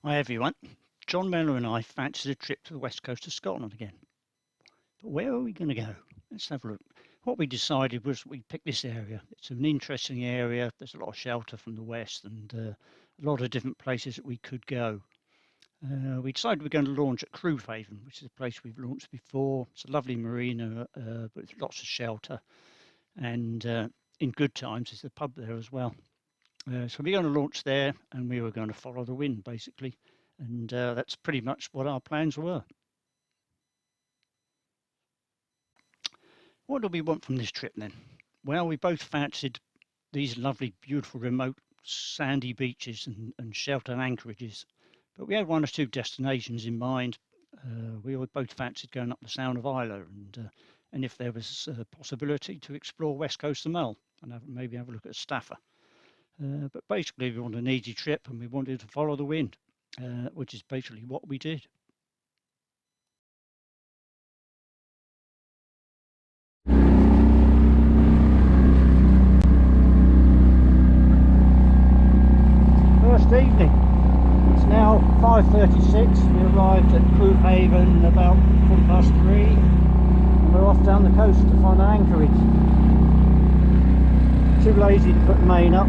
Hi everyone. John Mellor and I fancied a trip to the west coast of Scotland again. But where are we going to go? Let's have a look. What we decided was we picked this area. It's an interesting area. There's a lot of shelter from the west and a lot of different places that we could go. We decided we're going to launch at Crewhaven, which is a place we've launched before. It's a lovely marina with lots of shelter. And in good times, there's a pub there as well. So we're going to launch there and we were going to follow the wind, basically. And that's pretty much what our plans were. What do we want from this trip then? Well, we both fancied these lovely, beautiful, remote, sandy beaches and sheltered anchorages. But we had one or two destinations in mind. We both fancied going up the Sound of Islay and if there was a possibility to explore west coast of Mull and maybe have a look at Staffa. But basically we wanted an easy trip and we wanted to follow the wind, which is basically what we did. First evening. It's now 5:36. We arrived at Crewhaven about 3:15 and we're off down the coast to find an anchorage. Too lazy to put main up.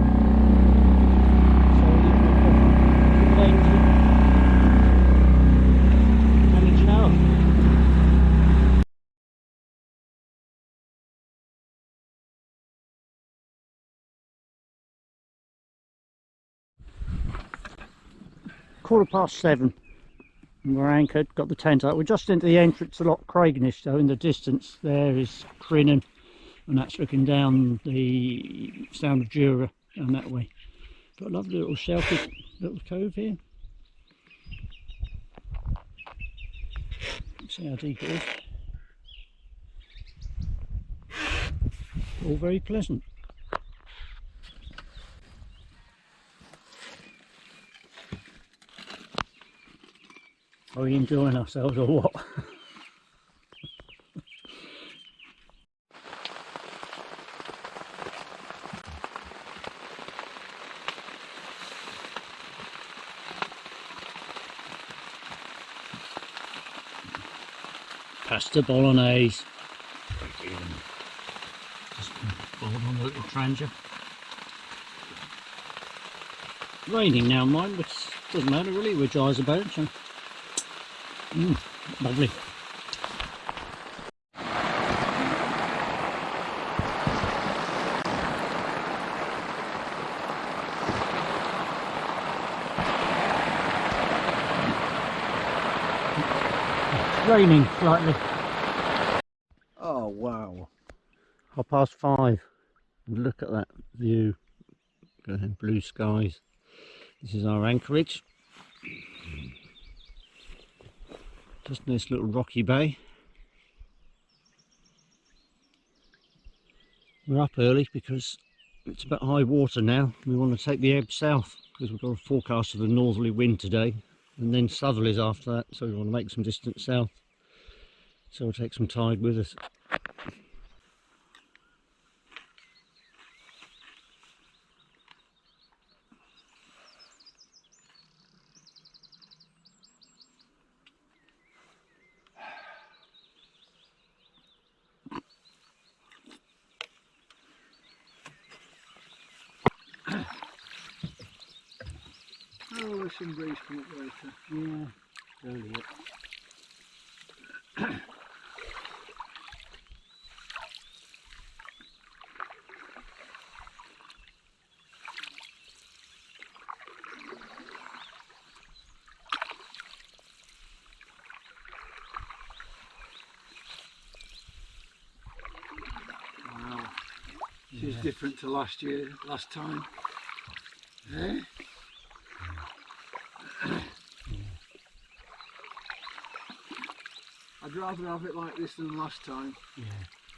Quarter past 7 and we're anchored, got the tent up. We're just into the entrance of Loch Craignish, so in the distance there is Crinan and that's looking down the Sound of Jura down that way. Got a lovely little sheltered little cove here. See how deep it is. All very pleasant. Are we enjoying ourselves or what? Pasta bolognese. Just boiled on a little trangia. Raining now, mind, which doesn't matter really, we're dries about it. So. Lovely. It's raining slightly. Oh wow. 5:30. Look at that view. Go ahead, blue skies. This is our anchorage. Just in this little rocky bay. We're up early because it's about high water now. We want to take the ebb south because we've got a forecast of a northerly wind today and then southerlies after that, so we want to make some distance south. So we'll take some tide with us. Oh, there's some breeze from up later. Yeah, early yet. Wow, this is different to last time. Eh? I'd rather have it like this than last time. Yeah.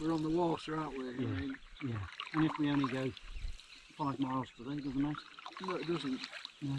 We're on the water, aren't we? Yeah. I mean, Yeah. And if we only go 5 miles today, doesn't matter. no, it doesn't. No.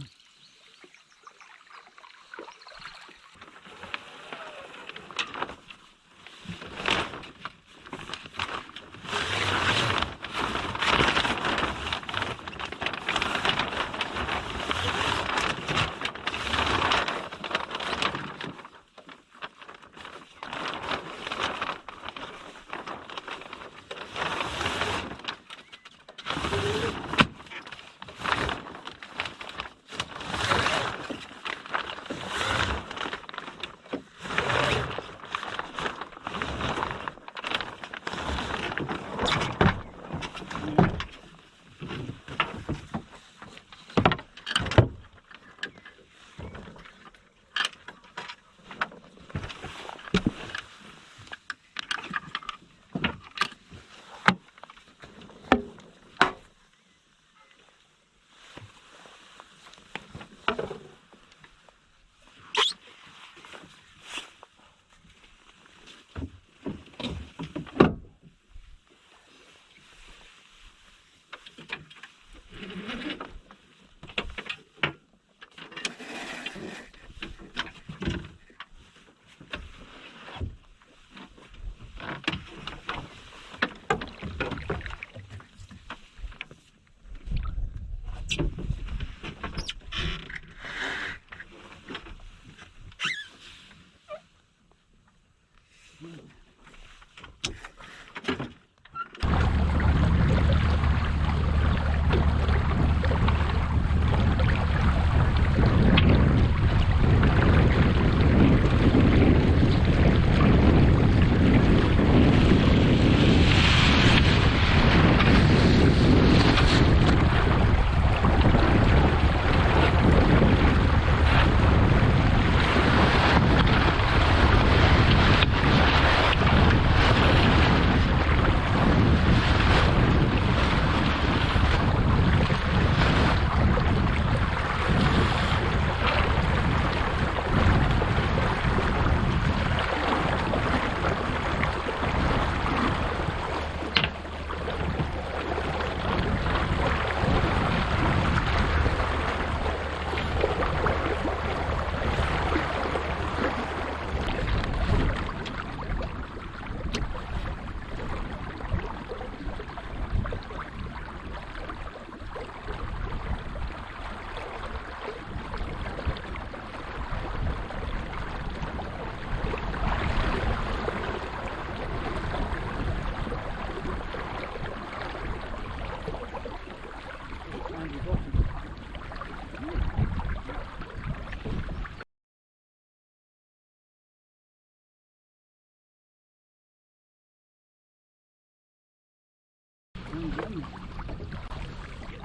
Get rid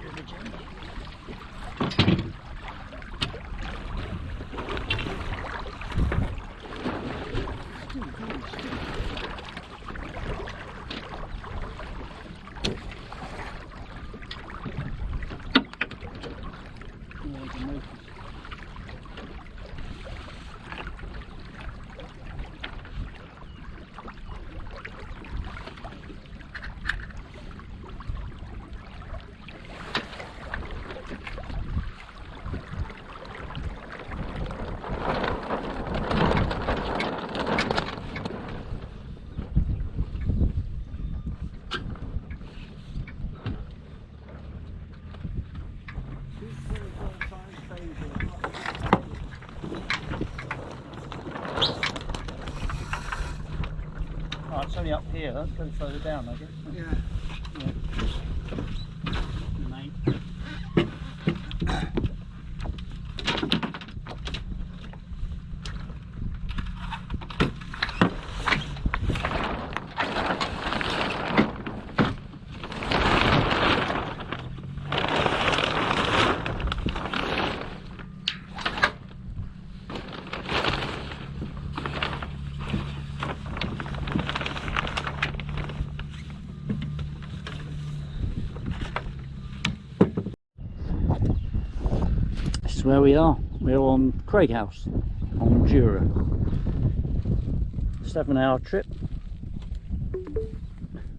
of the jelly. Oh, it's only up here, let's go further down, I guess. Yeah. Mate. This is where we are. We're on Craig House on Jura. 7-hour trip,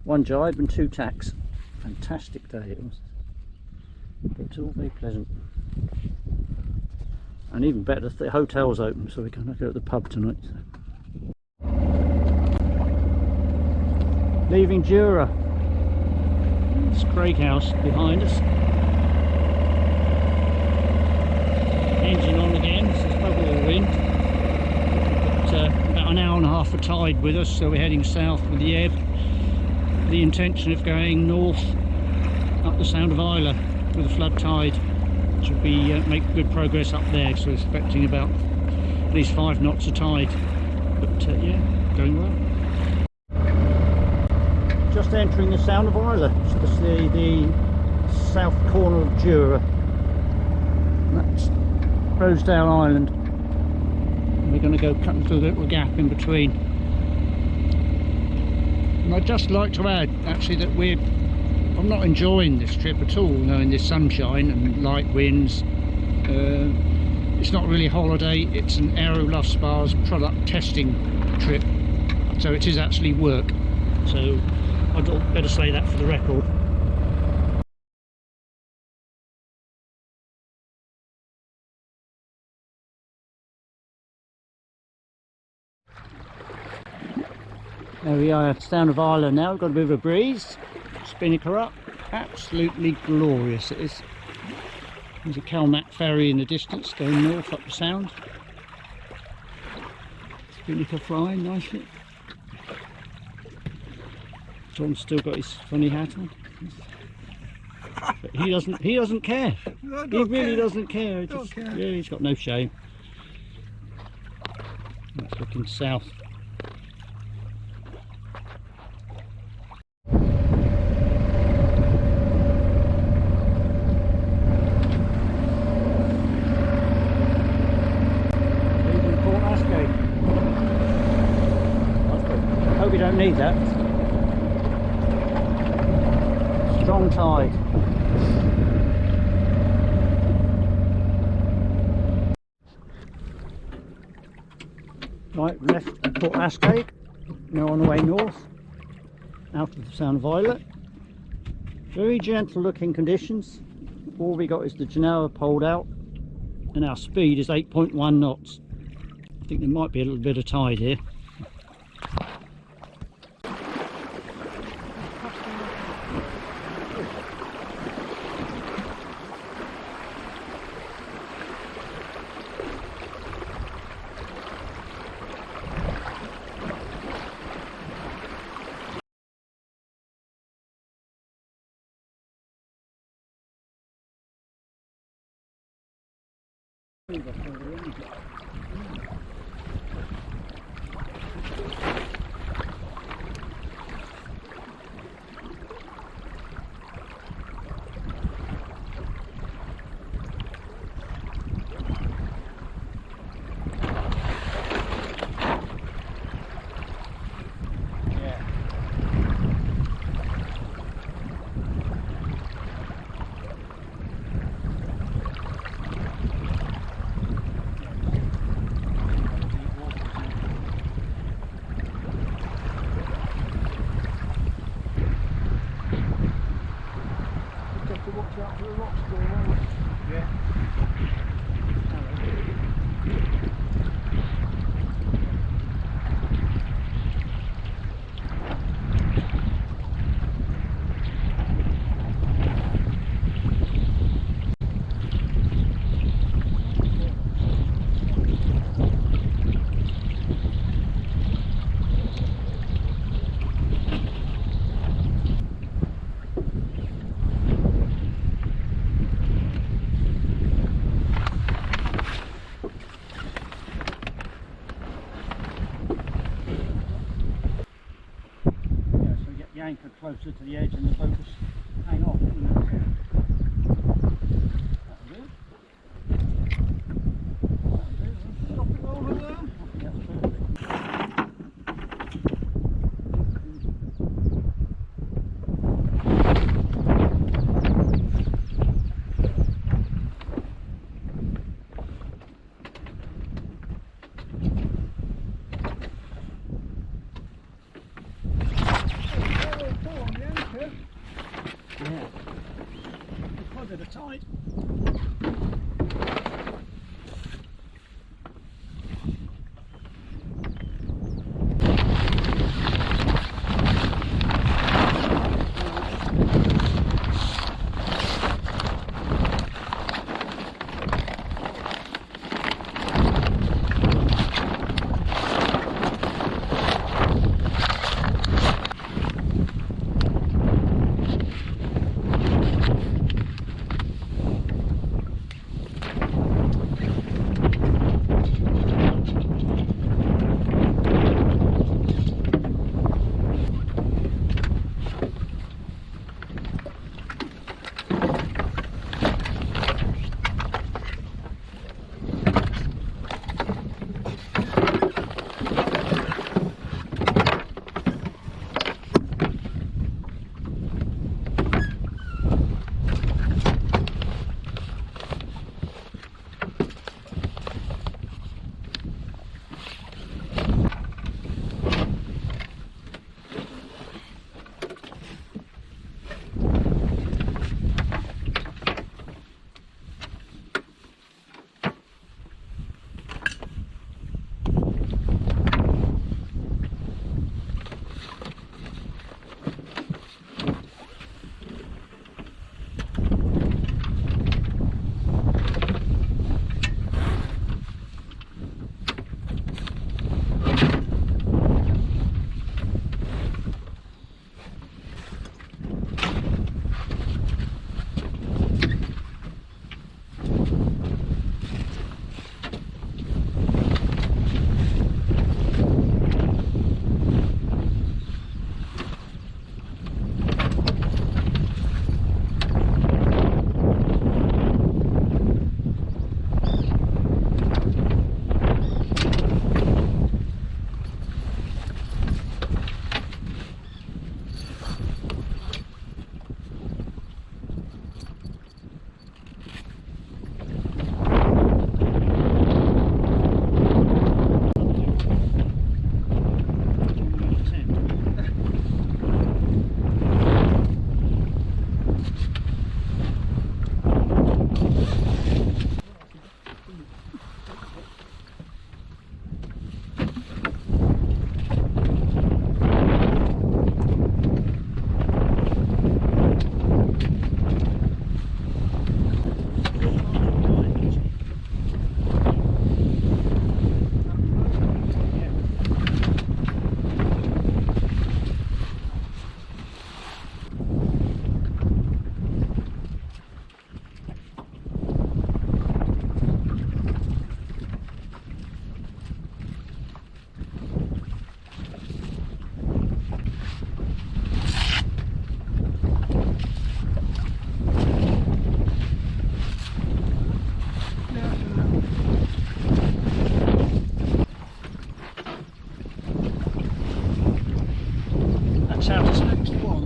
1 jibe and 2 tacks. Fantastic day it was. It's all very pleasant. And even better, the hotel's open, so we're going to go to the pub tonight. Leaving Jura. It's Craig House behind us. Engine on again, so it's bubble all wind. Got about an hour and a half of tide with us, so we're heading south with the ebb. The intention of going north up the Sound of Islay with a flood tide. Should be make good progress up there, so we're expecting about at least 5 knots of tide. But yeah, going well. Just entering the Sound of Islay, so this is the south corner of Jura. That's Rosedale Island. We're going to go cutting through the little gap in between. And I'd just like to add actually that I'm not enjoying this trip at all, knowing this sunshine and light winds. It's not really a holiday, it's an Aero Love Spas product testing trip, so it is actually work, so I'd better say that for the record. There we are at Sound of Islay now. We've got a bit of a breeze, spinning her up. Absolutely glorious it is. There's a Calmac ferry in the distance going north up the Sound. Spinnaker flying nicely. John's still got his funny hat on. But he doesn't care. He really doesn't care. Yeah, he's got no shame. That's looking south. Hope we don't need that. Strong tide. Right, left Port Ascade. Now on the way north, out of the Sound of Islay. Very gentle looking conditions. All we got is the Genoa poled out, and our speed is 8.1 knots. I think there might be a little bit of tide here. anchor closer to the edge and the boat was hang off. That'll do. Stop it over there. That's perfect. Yeah. Quite a bit of tide.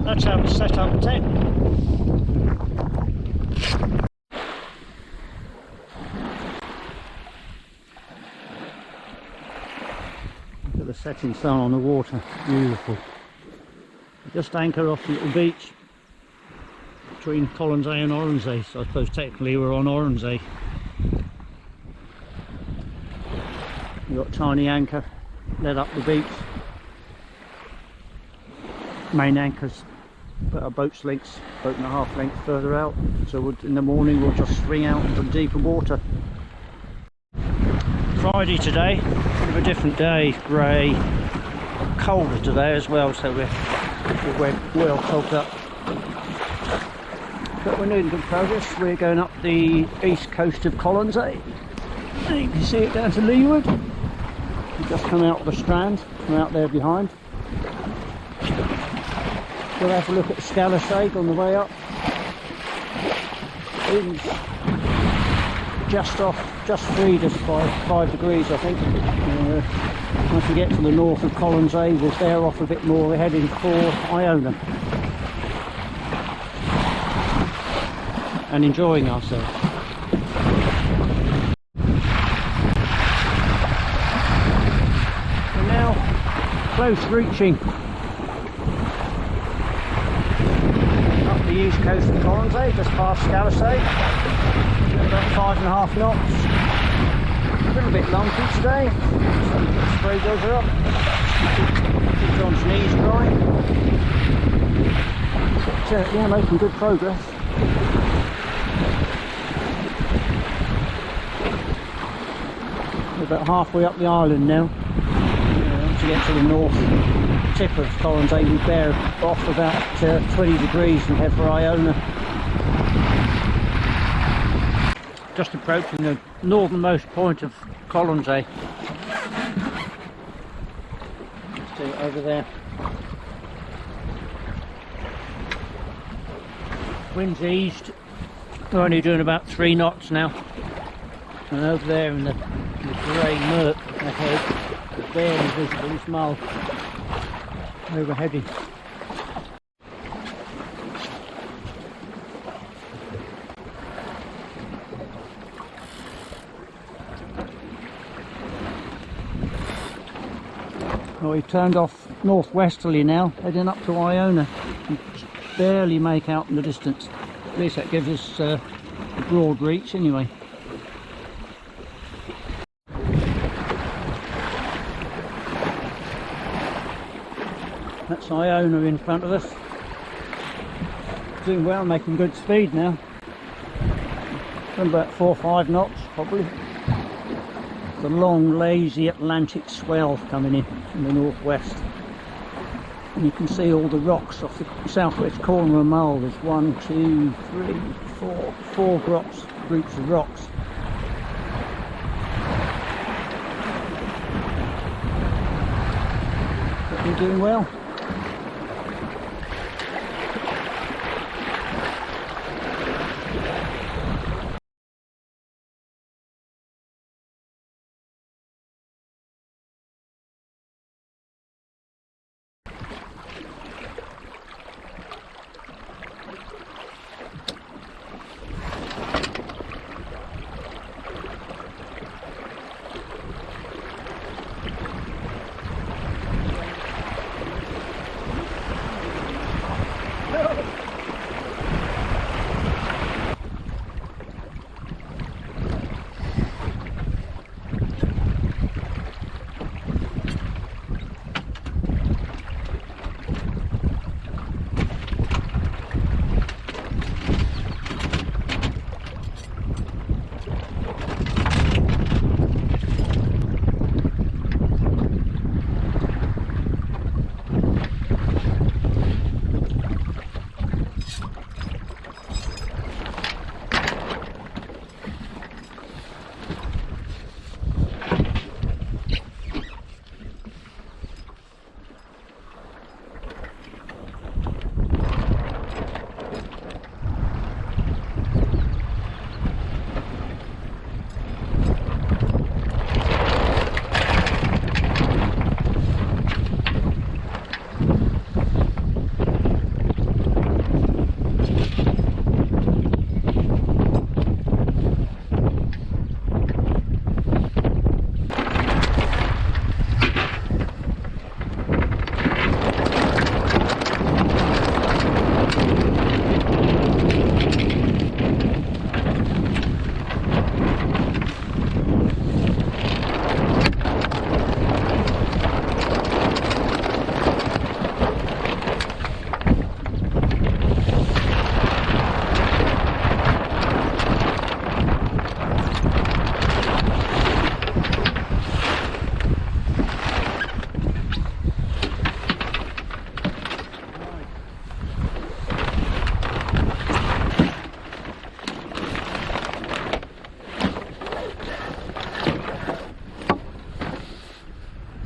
That's how to set up a tent. Look at the setting sun on the water, beautiful. Just anchor off the little beach between Colonsay and Oronsay, so I suppose technically we're on Oronsay. We've got a tiny anchor led up the beach. Main anchors about a boat's length, boat and a half length further out, so in the morning we'll just swing out into deeper water. Friday today, bit of a different day, grey, colder today as well, so we're well fogged up. But we're making good progress. We're going up the east coast of Colonsay. And you can see it down to leeward. We've just come out of the strand, from out there behind. We'll have a look at Scalisade on the way up. Wind's just freed us by 5 degrees, I think. Once we get to the north of Oronsay, we'll bear off a bit more. We're heading for Iona and enjoying ourselves. We're now close reaching up the east coast of Oronsay, just past Scalisade. About 5.5 knots. A little bit lumpy today. The spray goes up. Keep John's knees dry. But yeah, making good progress. We're about halfway up the island now. Once you get to the north tip of Oronsay, we bear off about 20 degrees and head for Iona. Just approaching the northernmost point of Oronsay. Just over there. Wind's eased. We're only doing about 3 knots now. And over there in the grey murk ahead, barely visible is Mull. Where we're heading. Well, we've turned off northwesterly now, heading up to Iona. You can barely make out in the distance. At least that gives us a broad reach anyway. That's Iona in front of us. Doing well, making good speed now. Done about 4 or 5 knots probably. The long lazy Atlantic swell coming in from the northwest, and you can see all the rocks off the southwest corner of Mull. There's 1, 2, 3, 4 groups of rocks. But we're doing well.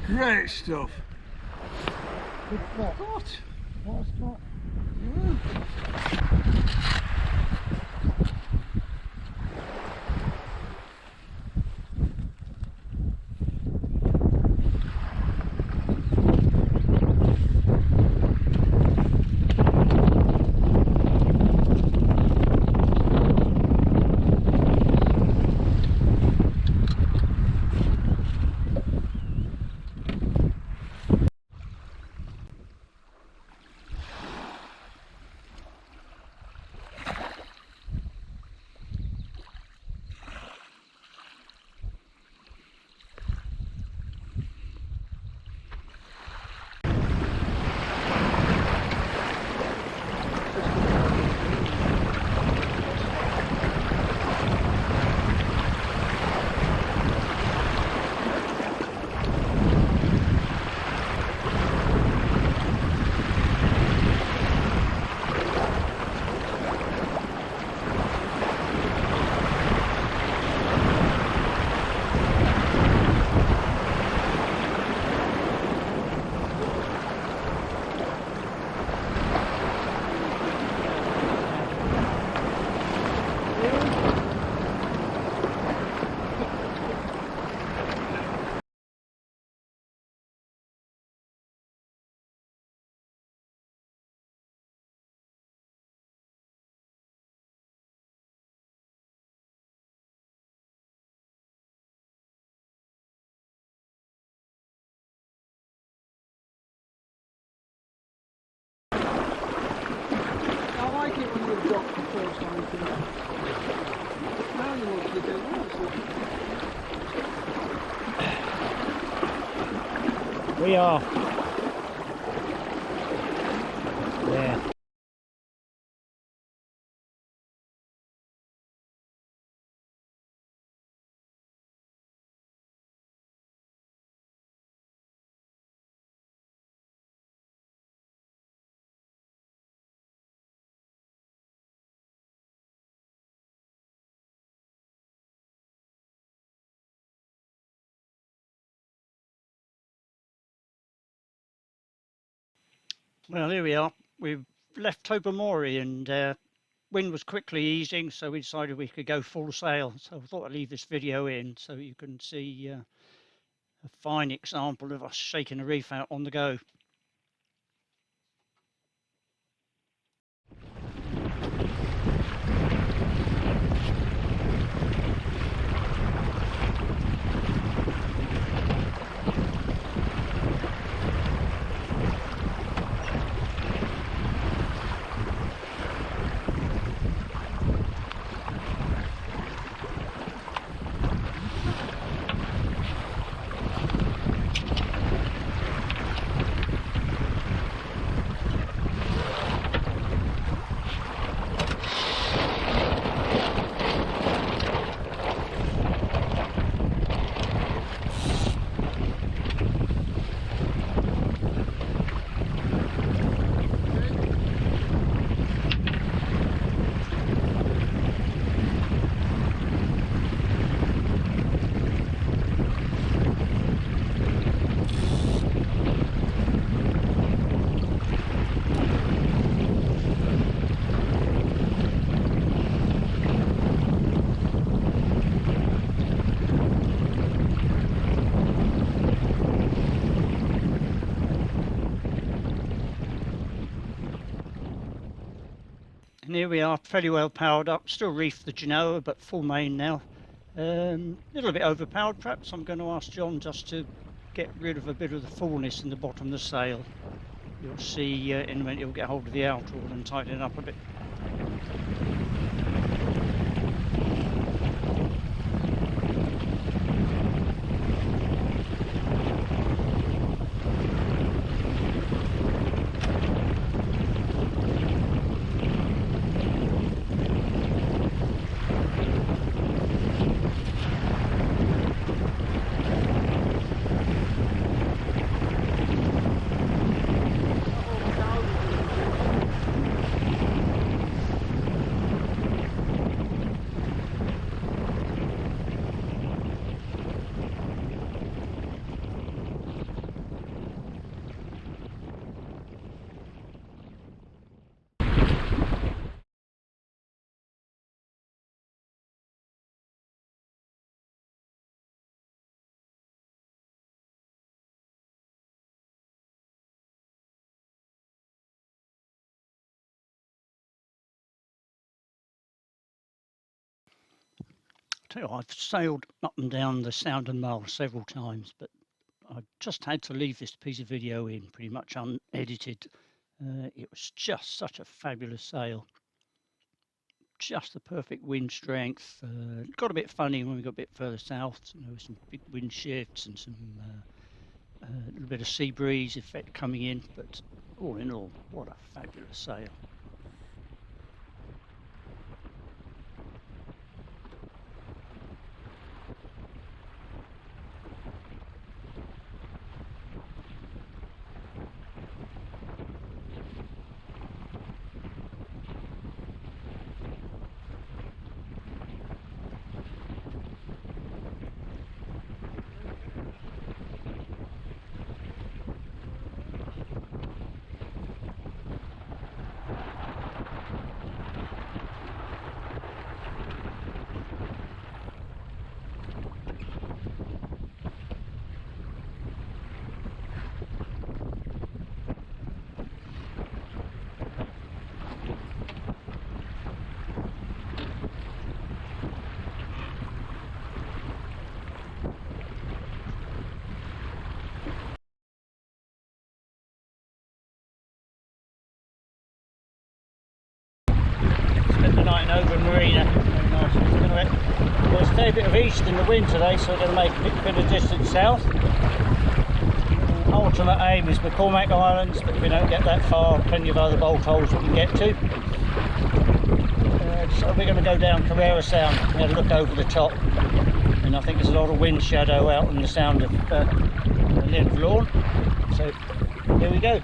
Great stuff. Good spot. What? What a spot. I like it when you drop the first time you do. Now you want to do it. We are. Yeah. Well, here we are. We've left Tobermory and wind was quickly easing, so we decided we could go full sail. So I thought I'd leave this video in so you can see a fine example of us shaking a reef out on the go. And here we are, fairly well powered up, still reefed the Genoa, but full main now. A little bit overpowered perhaps. I'm going to ask John just to get rid of a bit of the fullness in the bottom of the sail. You'll see in a minute he'll get hold of the outrawl and tighten it up a bit. Tell you, I've sailed up and down the Sound and Mull several times, but I just had to leave this piece of video in, pretty much unedited. It was just such a fabulous sail. Just the perfect wind strength. It got a bit funny when we got a bit further south. There were some big wind shifts and some a little bit of sea breeze effect coming in, but all in all, what a fabulous sail. The night in over Marina, very nice. There's a fair bit of east in the wind today, so we're going to make a bit of distance south. Ultimate aim is McCormack Islands, but if we don't get that far, plenty of other bolt holes we can get to. So we're going to go down Carrera Sound and have a look over the top, and I think there's a lot of wind shadow out on the Sound of Lawn. So here we go.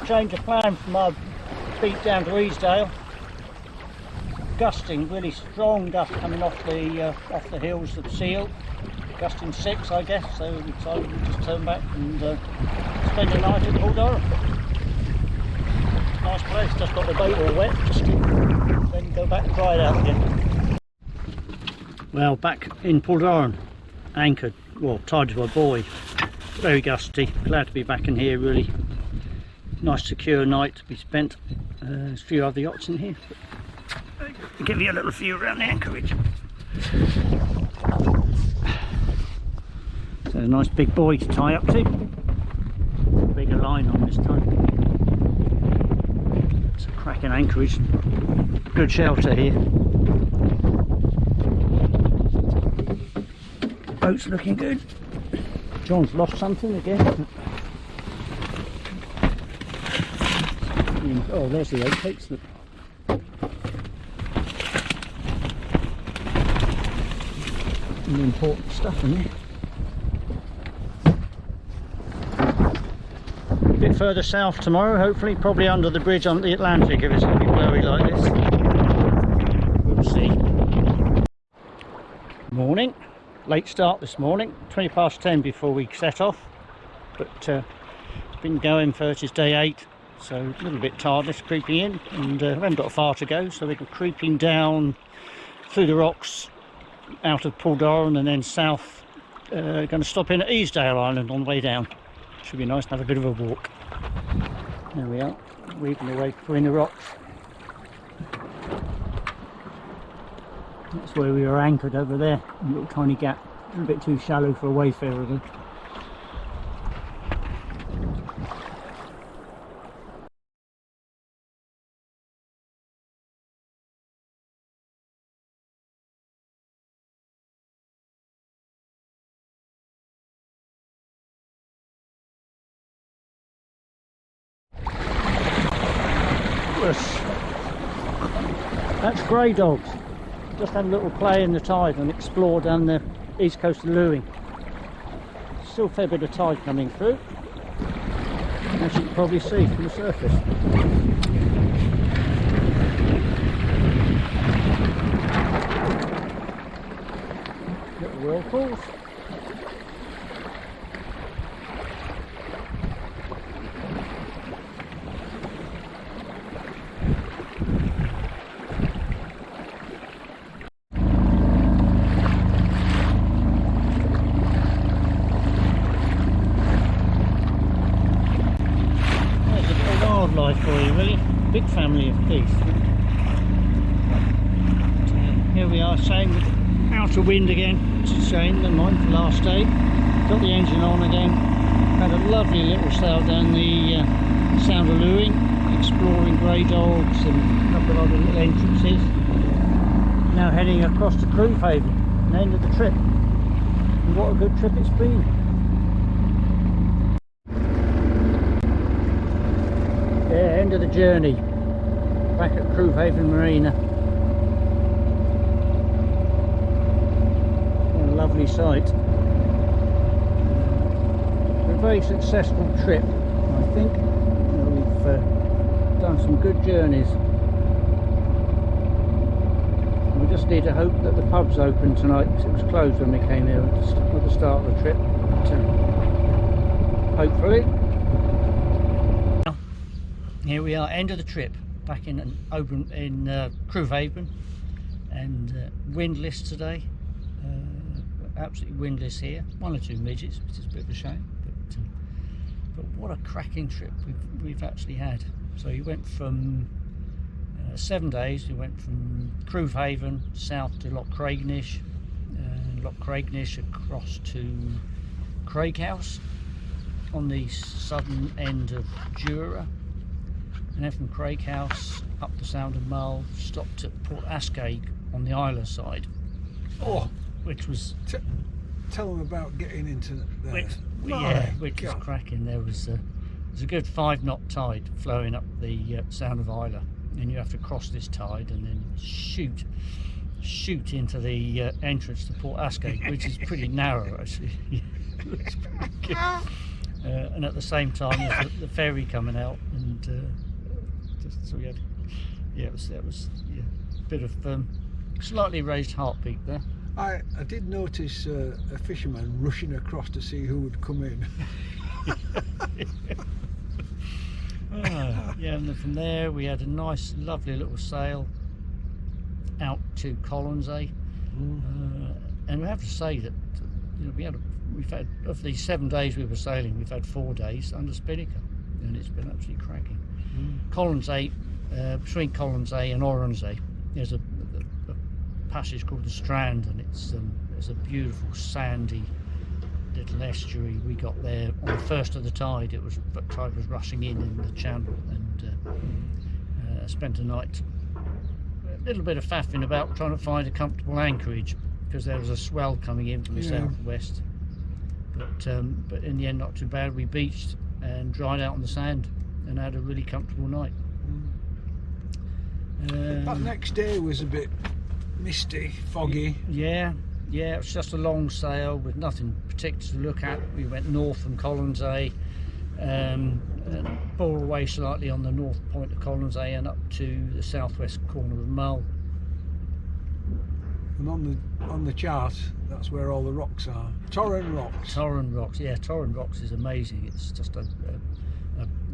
Change of plan from our beat down to Easedale. Gusting, really strong gust coming off the hills of Seal. Gusting 6, I guess. So we decided we'd just turn back and spend the night at Pull. Nice place. Just got the boat all wet. Just to then go back and dry it out again. Well, back in Pull, anchored, well, tied to a buoy. Very gusty. Glad to be back in here, really. Nice secure night to be spent. There's a few other yachts in here. I'll give you a little view around the anchorage. So a nice big buoy to tie up to. Big line on this time. It's a cracking anchorage, good shelter here. Boat's looking good. John's lost something again. Oh, there's the oak cakes. Look. Some important stuff in there. A bit further south tomorrow, hopefully, probably under the bridge on the Atlantic if it's going to be blowy like this. We'll see. Morning. Late start this morning, 20 past 10 before we set off, but it's been going for, it's day 8, so a little bit tiredness creeping in, and we haven't got far to go, so we're creeping down through the rocks out of Pulldoran and then south, going to stop in at Easedale Island on the way down. Should be nice to have a bit of a walk. There we are, weaving away between the rocks. That's where we were anchored over there, a little tiny gap, a little bit too shallow for a Wayfarer though. That's grey dogs. Just had a little play in the tide and explore down the east coast of Lewing. Still a fair bit of tide coming through, as you can probably see from the surface. Little whirlpools. For you, really big family of geese. Here we are, same with out of wind again. It's a shame, never mind, for last day. Got the engine on again. Had a lovely little sail down the Sound of Lewing, exploring grey dogs and a couple of other little entrances. Now heading across to Haven, the end of the trip. And what a good trip it's been. Yeah, end of the journey, back at Haven Marina. What a lovely sight. A very successful trip, I think. We've done some good journeys. We just need to hope that the pub's open tonight, because it was closed when we came here at the start of the trip. But, hopefully. Here we are, end of the trip, back in Haven, and windless today. Absolutely windless here. 1 or 2 midgets, which is a bit of a shame. But what a cracking trip we've actually had. So you went from 7 days. We went from Haven south to Loch Craignish, across to Craighouse on the southern end of Jura. And then from Craighouse up the Sound of Mull, stopped at Port Ascaig on the Islay side. Oh, which was... Tell them about getting into there. Which was cracking. There was a good 5-knot tide flowing up the Sound of Islay, and you have to cross this tide and then shoot into the entrance to Port Ascaig, which is pretty narrow actually. It's pretty good. And at the same time there's the ferry coming out, and so we had, it was a bit of slightly raised heartbeat there. I did notice a fisherman rushing across to see who would come in. Yeah, and then from there we had a nice lovely little sail out to Oronsay. And we have to say that we've had, of these 7 days we were sailing, we've had 4 days under spinnaker, and it's been absolutely cracking. Oronsay, between Oronsay and Oronsay, there's a passage called the Strand, and it's a beautiful sandy little estuary. We got there on the first of the tide. The tide was rushing in the channel, and spent a night, a little bit of faffing about trying to find a comfortable anchorage, because there was a swell coming in from the southwest. But in the end, not too bad. We beached and dried out on the sand and had a really comfortable night. That next day was a bit misty, foggy. Yeah, it was just a long sail with nothing particular to look at. We went north from Oronsay, and bore away slightly on the north point of Oronsay and up to the southwest corner of Mull. And on the chart, that's where all the rocks are. Torren Rocks. Torren Rocks, yeah, Torren Rocks is amazing. It's just a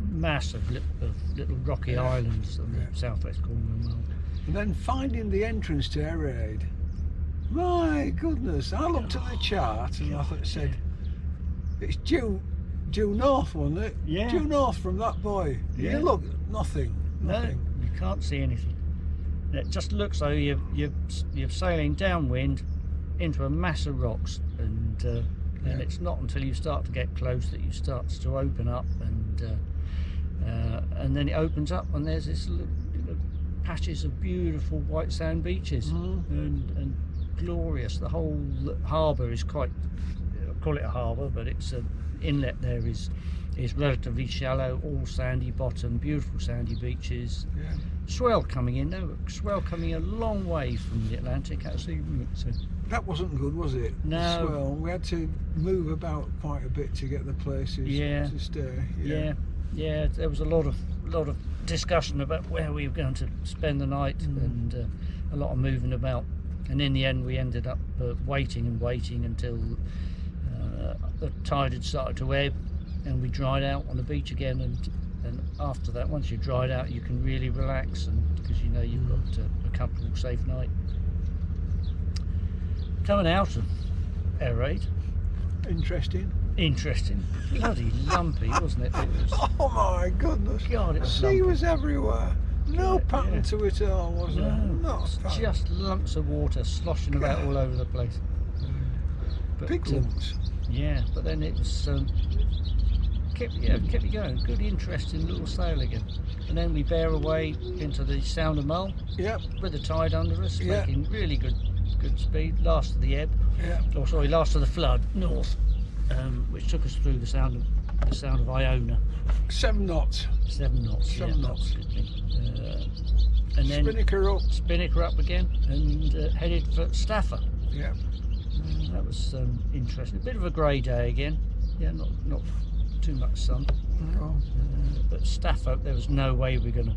mass of little rocky islands on the southwest corner of Mull. And then finding the entrance to Hebrides. My goodness, I looked at the chart and I thought it said it's due north, wasn't it? Yeah. Due north from that buoy. Yeah. You look, nothing. No, you can't see anything. It just looks like you're sailing downwind into a mass of rocks, and it's not until you start to get close that you start to open up, and then it opens up and there's this little patches of beautiful white sand beaches, and glorious. The whole harbour is quite, I call it a harbour, but it's an inlet there is relatively shallow, all sandy bottom, beautiful sandy beaches. Swell coming in, swell coming a long way from the Atlantic actually. So that wasn't good, was it? No. Swell. We had to move about quite a bit to get the places to stay. Yeah. There was a lot of discussion about where we were going to spend the night, and a lot of moving about. And in the end, we ended up waiting until the tide had started to ebb, and we dried out on the beach again. And after that, once you're dried out, you can really relax, and because you know you've got a comfortable, safe night. Coming out of Hebrides. Interesting. Bloody lumpy, wasn't it? It was, oh my goodness. God, it was sea lumpy. was everywhere. No pattern to it all, was there? No, just lumps of water sloshing about all over the place. But, big lumps. Yeah, but then it was kept you going. Good, interesting little sail again. And then we bear away into the Sound of Mull. Yep. With the tide under us, making really good speed. Last of the ebb. Last of the flood north, which took us through the sound of Iona. 7 knots. 7 knots. 7 knots. And then Spinnaker up again, and headed for Stafford. Yeah. That was interesting. A bit of a grey day again. Yeah, not too much sun. But Stafford, there was no way we were going to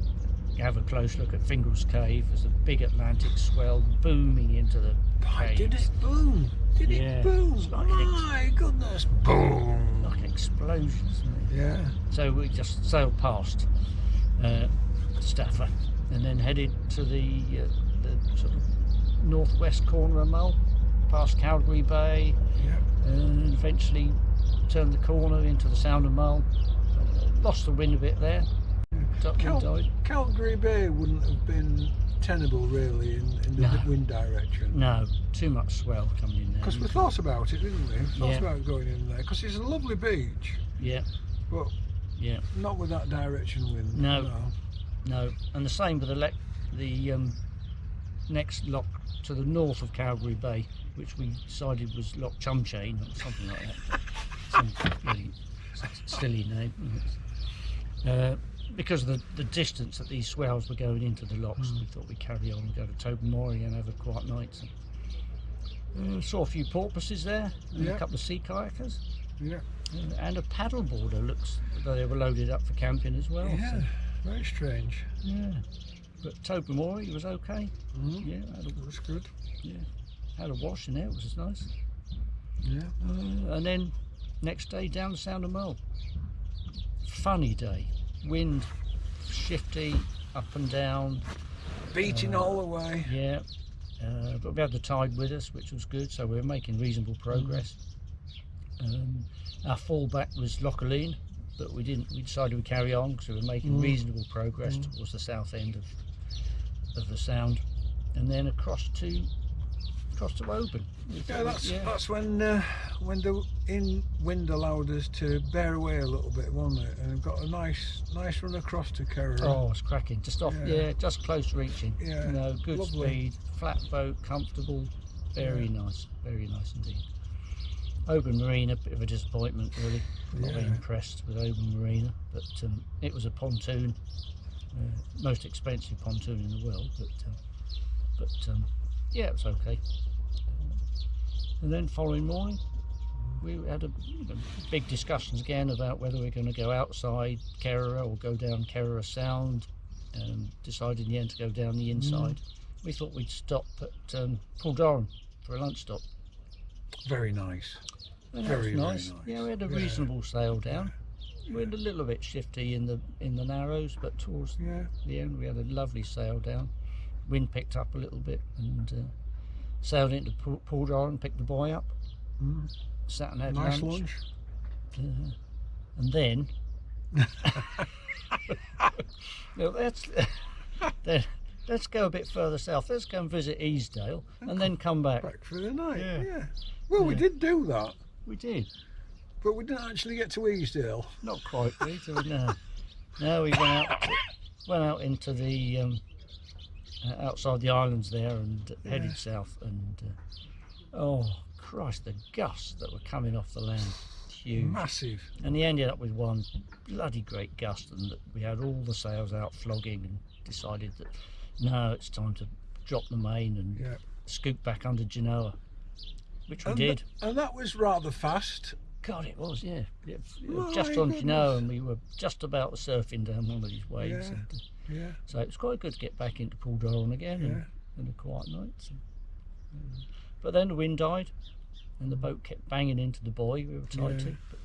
have a close look at Fingal's Cave. There's a big Atlantic swell booming into the cave. Did it boom? Did it boom? My goodness! Boom! Like explosions. Yeah. So we just sailed past Stafford, and then headed to the sort of northwest corner of Mull, past Calgary Bay, and eventually turned the corner into the Sound of Mull. Lost the wind a bit there. Calgary Bay wouldn't have been tenable really in the wind direction. No, too much swell coming in there. Because we thought about it, didn't we? Thought about going in there because it's a lovely beach. Yeah. But not with that direction wind. No. And the same with the next lock to the north of Calgary Bay, which we decided was Loch Chumchain or something like that. Some really silly name. Because of the distance that these swells were going into the locks, we thought we'd carry on and go to Tobermory and have a quiet night. So, saw a few porpoises there, and a couple of sea kayakers. Yeah. And a paddleboarder, looks though they were loaded up for camping as well. Yeah, so. Very strange. Yeah. But Tobermory was okay. Yeah, it was good. Yeah. Had a wash in there, it was nice. Yeah. And then next day down the Sound of Mull. Funny day. Wind shifty, up and down. Beating all the way. Yeah. But we had the tide with us, which was good, so we were making reasonable progress. Our fallback was Lochaline, but we decided we'd carry on because we were making reasonable progress towards the south end of the Sound, and then across to across to Oban. Yeah, that's when the wind allowed us to bear away a little bit, wasn't it? And we've got a nice run across to Kerry. Oh, it's cracking. Just off, just close reaching. Yeah, You know, good lovely. speed, flat boat, comfortable, very nice indeed. Oban Marina, a bit of a disappointment really. I'm not very impressed with Oban Marina, but it was a pontoon, most expensive pontoon in the world, but yeah, it was okay. And then following morning, we had big discussions again about whether we're going to go outside Kerrera or go down Kerrera Sound. Decided in the end to go down the inside. We thought we'd stop at Puldoran for a lunch stop. Very nice. Very nice. Yeah, we had a reasonable sail down. We had a little bit shifty in the narrows, but towards the end we had a lovely sail down. Wind picked up a little bit and sailed into Puldoran, picked the boy up, sat and had lunch. And then let's go a bit further south. Let's go and visit Easedale and then come back. Back for the night. Yeah. Well, we did do that. We did. But we didn't actually get to Easedale. Not quite, no. No, we went out into the outside the islands there and headed south. And oh Christ, the gusts that were coming off the land, huge, massive. And he ended up with one bloody great gust, and we had all the sails out flogging, and decided that no, it's time to drop the main and scoot back under Genoa, which we did. And that was rather fast. God, it was, yeah. Just on Genoa, and we were just about surfing down one of these waves. So it was quite good to get back into Puldoran again and a quiet night. So. But then the wind died, and the boat kept banging into the buoy we were tied to, but,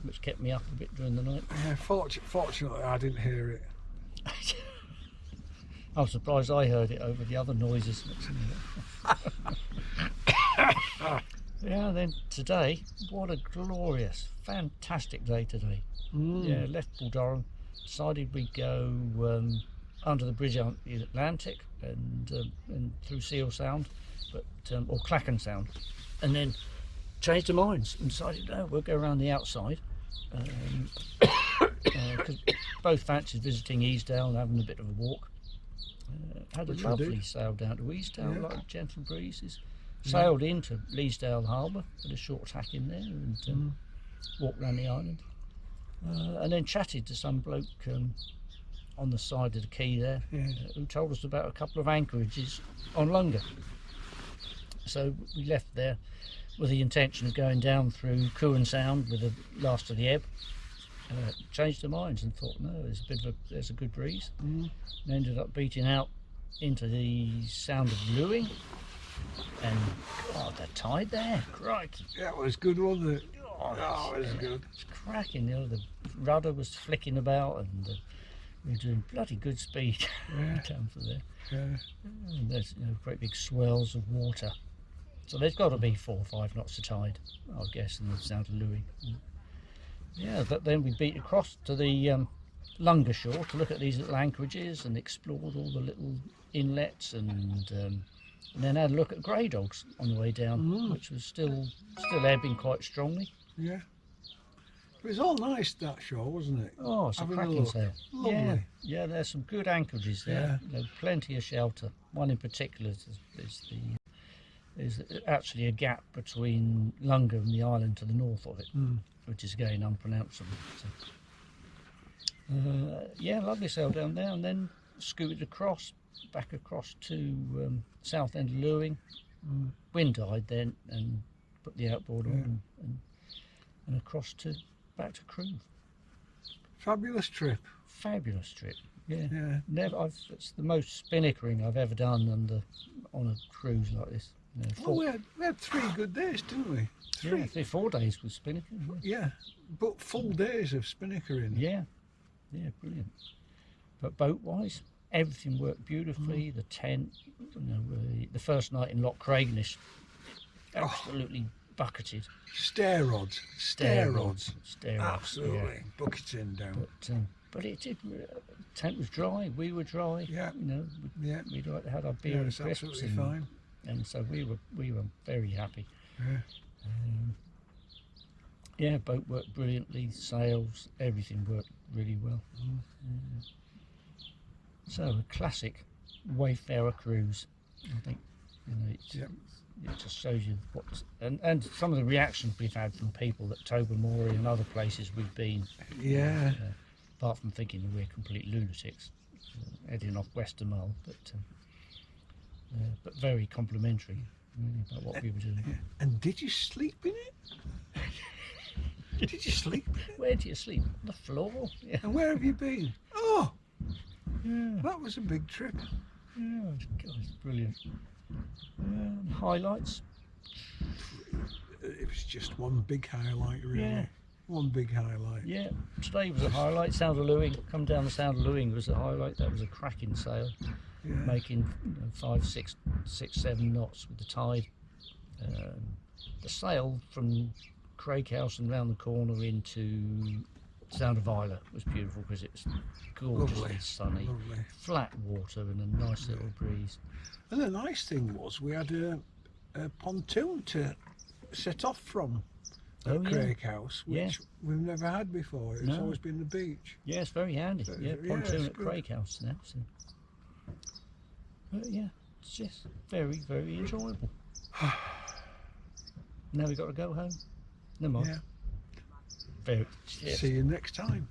which kept me up a bit during the night. Yeah, fortunately I didn't hear it. I'm surprised I heard it over the other noises. Yeah, then today, what a glorious, fantastic day today. Yeah, left Puldoran, decided we'd go under the bridge on the Atlantic and through Seal Sound, or Clachan Sound, and then changed our minds and decided no, we'll go around the outside, because both fancied visiting Easedale and having a bit of a walk. Had a lovely sail down to Easedale, like gentle breezes. Sailed into Easedale Harbour, had a short tack in there, and walked round the island, and then chatted to some bloke on the side of the quay there, who told us about a couple of anchorages on Lunga. So we left there with the intention of going down through Cuan Sound with the last of the ebb. Changed our minds and thought, no, there's a good breeze, and ended up beating out into the Sound of Lewing. And God, the tide there, crikey! Yeah, it was good, wasn't it? Oh, it was good. It's cracking. You know, the rudder was flicking about, and we were doing bloody good speed down through there. And there's great big swells of water. So there's got to be 4 or 5 knots of tide, I guess, in the Sound of Lewing. Yeah, but then we beat across to the Lunga shore to look at these little anchorages and explored all the little inlets, and then had a look at grey dogs on the way down, which was still ebbing quite strongly. Yeah. It was all nice, that shore, wasn't it? Oh, it's a cracking sail. Lovely. Yeah, there's some good anchorages there. Plenty of shelter. One in particular is actually a gap between Lunga and the island to the north of it, which is again unpronounceable. So, yeah, lovely sail down there, and then scooted back across to south end of Lewing. Wind died then, and put the outboard on and across back to Crewe. Fabulous trip. Yeah. Never. It's the most spinnackering I've ever done on a cruise like this. We had 3 good days, didn't we? 4 days with spinnackering. Yeah, but full days of spinnackering. Yeah, brilliant. But boat-wise, everything worked beautifully. The tent, the first night in Loch Craigness, absolutely bucketed. Stair rods. Absolutely, bucketing down. But it did. Tent was dry. We were dry. Yeah. We had our beer and crisps. Absolutely fine. and so we were very happy. Yeah. Yeah, boat worked brilliantly, sails, everything worked really well. So a classic Wayfarer cruise, I think. You know, it just shows you what, and some of the reactions we've had from people at Tobermory and other places we've been. Yeah. Apart from thinking that we're complete lunatics, heading off west of Mull, but very complimentary, really, about what we were doing. And did you sleep in it? Did you sleep in it? Where do you sleep? On the floor? Yeah. And where have you been? Oh, Yeah. that was a big trip. Yeah, it's brilliant. Highlights? It was just one big highlight, really. Yeah. One big highlight. Yeah, today was a highlight. Sound of Lewing, come down the Sound of Lewing was a highlight. That was a cracking sail, Yeah. making 5, 6, 7 knots with the tide. The sail from Craighouse and round the corner into Sound of Islay was beautiful because it was gorgeously Lovely. sunny, Lovely. flat water and a nice little breeze. And the nice thing was we had a pontoon to set off from at Oh, yeah. Craighouse, which Yeah. we've never had before. It's No. always been the beach. Yeah, it's very handy. Yeah, Yeah, pontoon it's at good. Craighouse now. So. But yeah, it's just very, very enjoyable. Now we've got to go home. Never mind. Yeah. Very, yeah. See you next time.